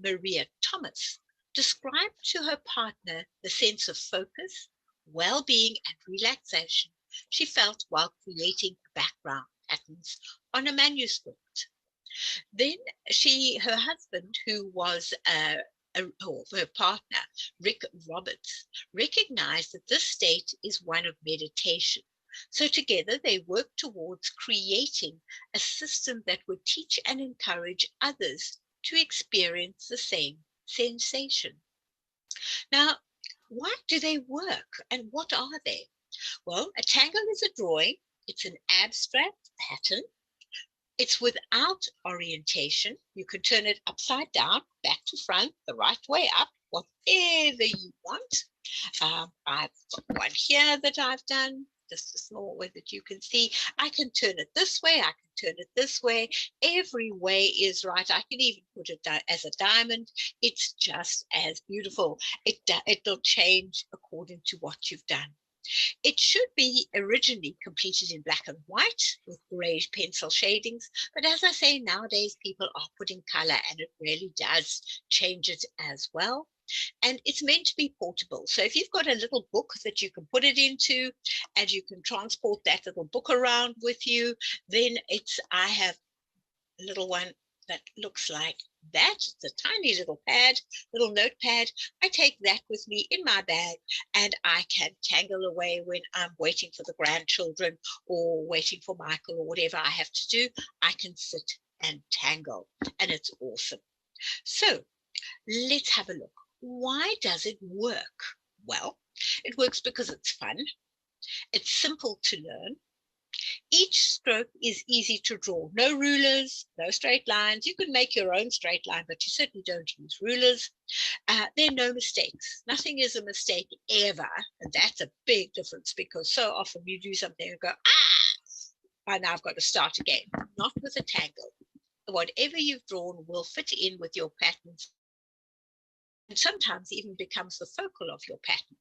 Maria Thomas described to her partner the sense of focus, well-being, and relaxation she felt while creating background patterns on a manuscript. Then her husband, who was or her partner, Rick Roberts, recognized that this state is one of meditation. So together they worked towards creating a system that would teach and encourage others to experience the same sensation. Now, why do they work and what are they? Well, a tangle is a drawing. It's an abstract pattern. It's without orientation. You can turn it upside down, back to front, the right way up, whatever you want. I've got one here that I've done, just a small way that you can see. I can turn it this way. I can turn it this way. Every way is right. I can even put it as a diamond. It's just as beautiful. It'll change according to what you've done. It should be originally completed in black and white with grey pencil shadings, but as I say, nowadays people are putting color and it really does change it as well. And it's meant to be portable. So if you've got a little book that you can put it into and you can transport that little book around with you, then I have a little one that looks like that. It's a tiny little notepad. I take that with me in my bag and I can tangle away when I'm waiting for the grandchildren or waiting for Michael or whatever I have to do. I can sit and tangle and it's awesome. So let's have a look. Why does it work? Well, it works because it's fun. It's simple to learn. Each stroke is easy to draw. No rulers, no straight lines. You can make your own straight line, but you certainly don't use rulers. There are no mistakes. Nothing is a mistake ever. And that's a big difference because so often you do something and go, and now I've got to start again. Not with a tangle. Whatever you've drawn will fit in with your patterns and sometimes even becomes the focal of your pattern.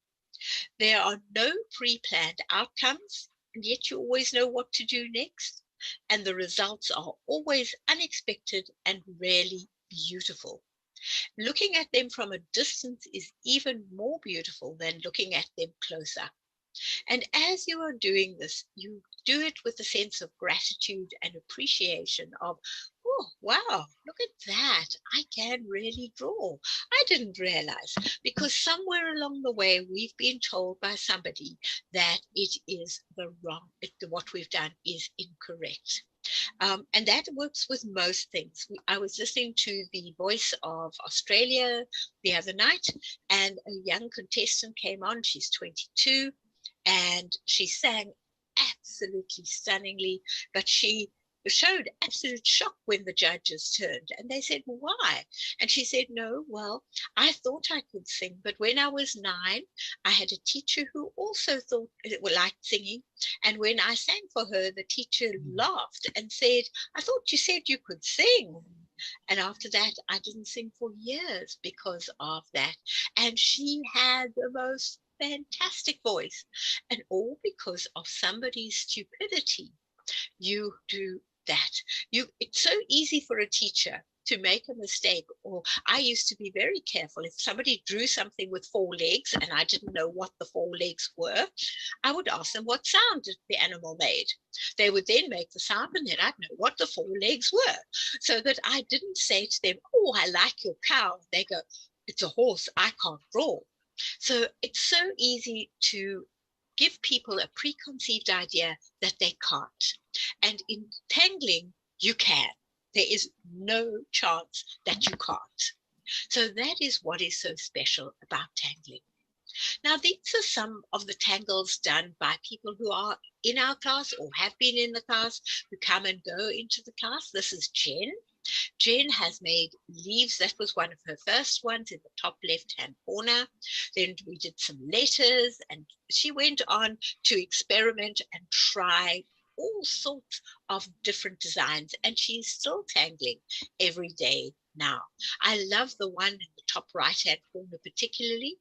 There are no pre-planned outcomes, and yet you always know what to do next. And the results are always unexpected and really beautiful. Looking at them from a distance is even more beautiful than looking at them close up. And as you are doing this, you do it with a sense of gratitude and appreciation of, oh, wow, look at that. I can really draw. I didn't realize, because somewhere along the way, we've been told by somebody that it is what we've done is incorrect. And that works with most things. I was listening to the Voice of Australia the other night, and a young contestant came on. She's 22, and she sang absolutely stunningly, but she showed absolute shock when the judges turned and they said, why? And she said, no, well, I thought I could sing, but when I was 9, I had a teacher who also thought liked singing, and when I sang for her, the teacher laughed and said, I thought you said you could sing. And after that, I didn't sing for years because of that. And she had the most fantastic voice, and all because of somebody's stupidity. You do that. It's so easy for a teacher to make a mistake. Or I used to be very careful. If somebody drew something with 4 legs and I didn't know what the 4 legs were, I would ask them what sound the animal made. They would then make the sound and then I'd know what the 4 legs were, so that I didn't say to them, oh, I like your cow. They go, it's a horse, I can't draw. So it's so easy to give people a preconceived idea that they can't. And in tangling, you can. There is no chance that you can't. So that is what is so special about tangling. Now, these are some of the tangles done by people who are in our class or have been in the class, who come and go into the class. This is Jen. Jen has made leaves. That was one of her first ones in the top left-hand corner. Then we did some letters, and she went on to experiment and try all sorts of different designs, and she's still tangling every day now. I love the one in the top right-hand corner particularly,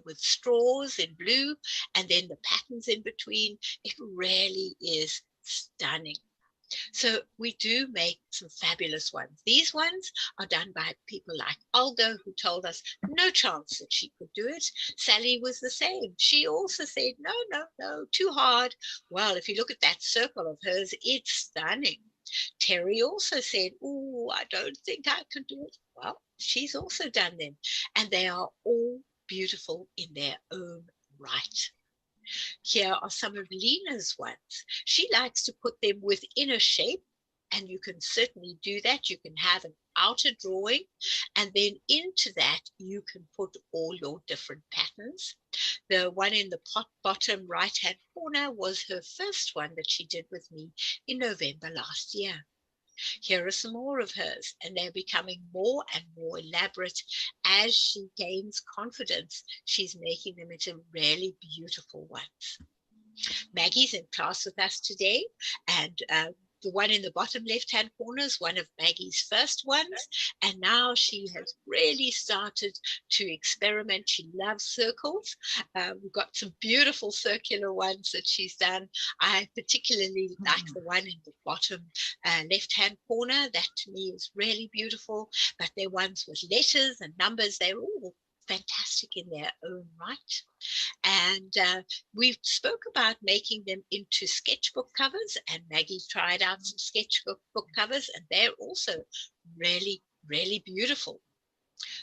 with straws in blue, and then the patterns in between. It really is stunning. So we do make some fabulous ones. These ones are done by people like Olga, who told us no chance that she could do it. Sally was the same. She also said, no, no, no, too hard. Well, if you look at that circle of hers, it's stunning. Terry also said, oh, I don't think I can do it. Well, she's also done them. And they are all beautiful in their own right. Here are some of Lena's ones. She likes to put them within a shape, and you can certainly do that. You can have an outer drawing, and then into that you can put all your different patterns. The one in the bottom right-hand corner was her first one that she did with me in November last year. Here are some more of hers, and they're becoming more and more elaborate as she gains confidence. She's making them into really beautiful ones. Maggie's in class with us today, and the one in the bottom left-hand corner is one of Maggie's first ones, and now she has really started to experiment. She loves circles. We've got some beautiful circular ones that she's done. I particularly like the one in the bottom left-hand corner. That to me is really beautiful, but they're ones with letters and numbers. They're all fantastic in their own right. And we spoke about making them into sketchbook covers, and Maggie tried out some sketchbook covers, and they're also really, really beautiful.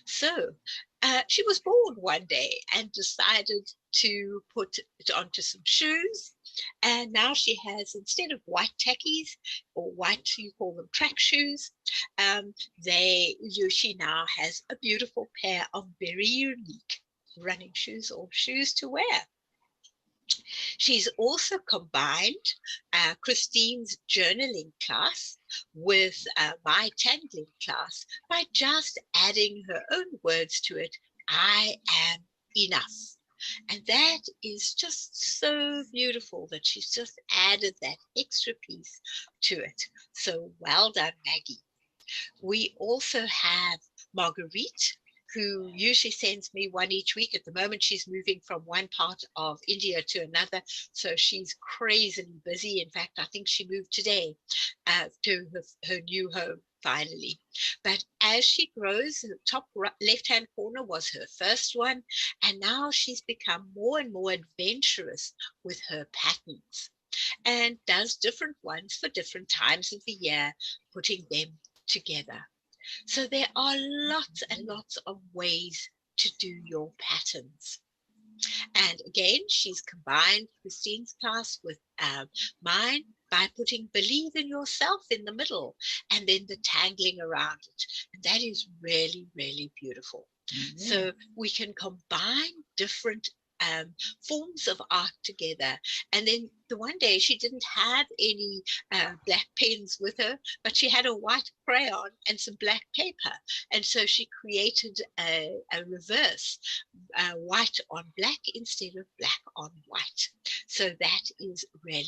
So she was bored one day and decided to put it onto some shoes. And now she has, instead of white tackies or white, you call them track shoes, she now has a beautiful pair of very unique running shoes or shoes to wear. She's also combined Christine's journaling class with my tangling class by just adding her own words to it. I am enough. And that is just so beautiful that she's just added that extra piece to it. So well done, Maggie. We also have Marguerite, who usually sends me one each week. At the moment, she's moving from one part of India to another, so she's crazily busy. In fact, I think she moved today to her new home finally. But as she grows, the top left-hand corner was her first one, and now she's become more and more adventurous with her patterns and does different ones for different times of the year, putting them together. So there are lots and lots of ways to do your patterns. And again, she's combined Christine's class with mine by putting believe in yourself in the middle and then the tangling around it. And that is really, really beautiful. Mm-hmm. So we can combine different forms of art together. And then the one day she didn't have any black pens with her, but she had a white crayon and some black paper. And so she created a reverse white on black instead of black on white. So that is really